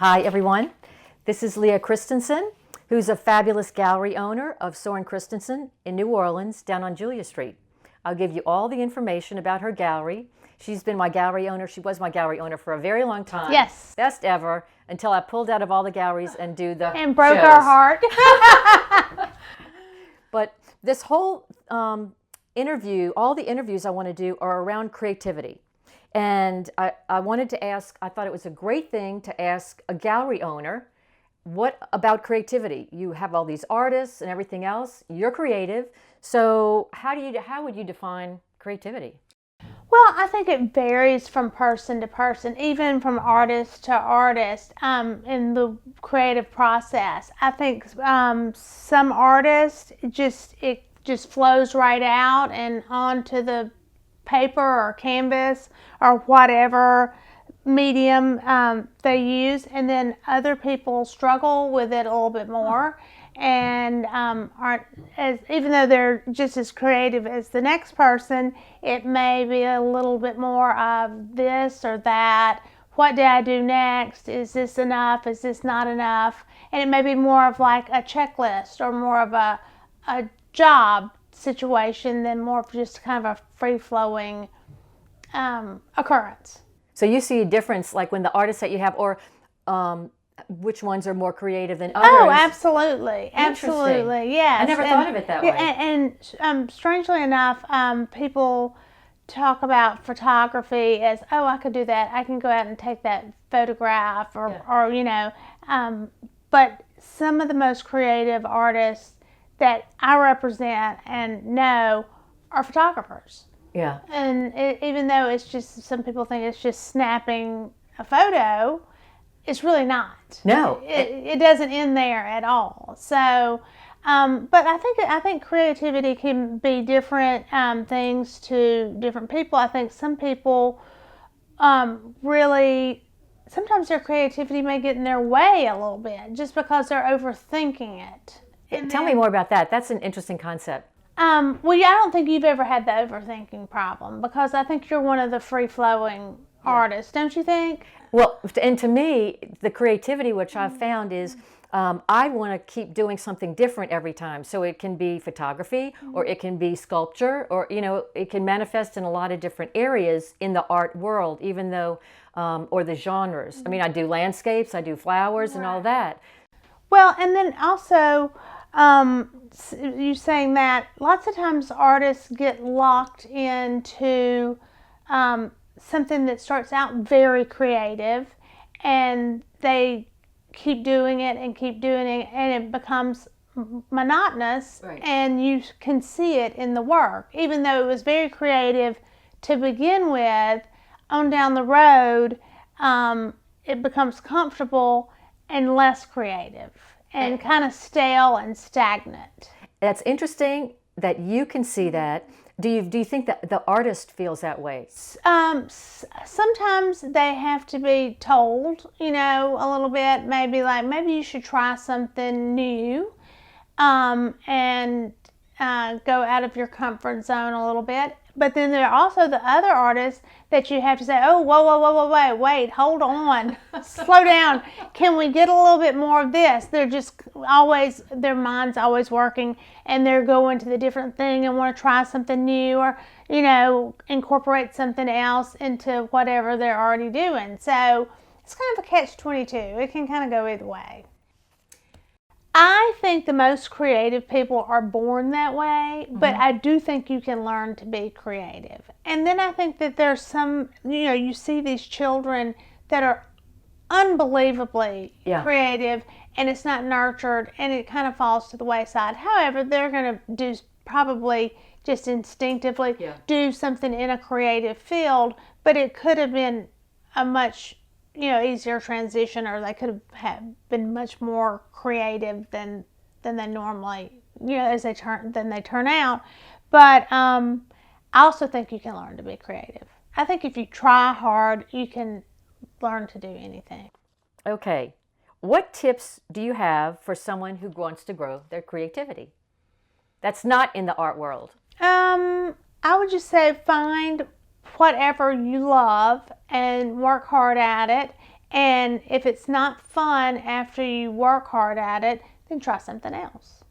Hi everyone, this is Leah Christensen, who's a fabulous gallery owner of Soren Christensen in New Orleans down on Julia Street. I'll give you all the information about her gallery. She's been my gallery owner. She was my gallery owner for a very long time. Yes. Best ever, until I pulled out of all the galleries and do the And broke shows. our heart. But this whole interview, all the interviews I want to do are around creativity. And I wanted to ask, I thought it was a great thing to ask a gallery owner, what about creativity? You have all these artists and everything else. You're creative. So how would you define creativity? Well, I think it varies from person to person, even from artist to artist in the creative process. I think some artists, it just flows right out and onto the paper or canvas or whatever medium they use, and then other people struggle with it a little bit more and aren't as, even though they're just as creative as the next person, it may be a little bit more of this or that. What do I do next? Is this enough? Is this not enough? And it may be more of like a checklist or more of a job situation than more of just kind of a free-flowing occurrence. So you see a difference, like when the artists that you have, or which ones are more creative than others? Oh, absolutely. Absolutely, yes. I never thought of it that way. And strangely enough, people talk about photography as, oh, I could do that. I can go out and take that photograph or you know. But some of the most creative artists that I represent and know are photographers. Yeah. And even though it's just, some people think it's just snapping a photo, it's really not. No. It doesn't end there at all. So, but I think creativity can be different things to different people. I think some people really, sometimes their creativity may get in their way a little bit just because they're overthinking it. Tell me more about that. That's an interesting concept. Well, yeah, I don't think you've ever had the overthinking problem, because I think you're one of the free-flowing artists, don't you think? Well, and to me, the creativity, which I've found, is I want to keep doing something different every time. So it can be photography, or it can be sculpture, or, you know, it can manifest in a lot of different areas in the art world, even though, or the genres. I mean, I do landscapes, I do flowers, and all that. Well, and then also, you saying that lots of times artists get locked into something that starts out very creative, and they keep doing it and keep doing it, and it becomes monotonous. Right. And you can see it in the work, even though it was very creative to begin with. On down the road, it becomes comfortable and less creative and kind of stale and stagnant. That's interesting that you can see that. Do you think that the artist feels that way? Sometimes they have to be told, you know, a little bit, maybe you should try something new, and go out of your comfort zone a little bit. But then there are also the other artists that you have to say, oh, whoa, wait, hold on, slow down. Can we get a little bit more of this? They're just always, their mind's always working, and they're going to the different thing and want to try something new, or, you know, incorporate something else into whatever they're already doing. So it's kind of a catch-22. It can kind of go either way. I think the most creative people are born that way, but I do think you can learn to be creative. And then I think that there's some, you know, you see these children that are unbelievably creative, and it's not nurtured, and it kind of falls to the wayside. However, they're going to do, probably just instinctively do something in a creative field, but it could have been a much, you know, easier transition, or they could have been much more creative than they normally, you know, than they turn out. But I also think you can learn to be creative. I think if you try hard, you can learn to do anything. Okay. What tips do you have for someone who wants to grow their creativity that's not in the art world? I would just say find whatever you love and work hard at it, And if it's not fun after you work hard at it, then try something else.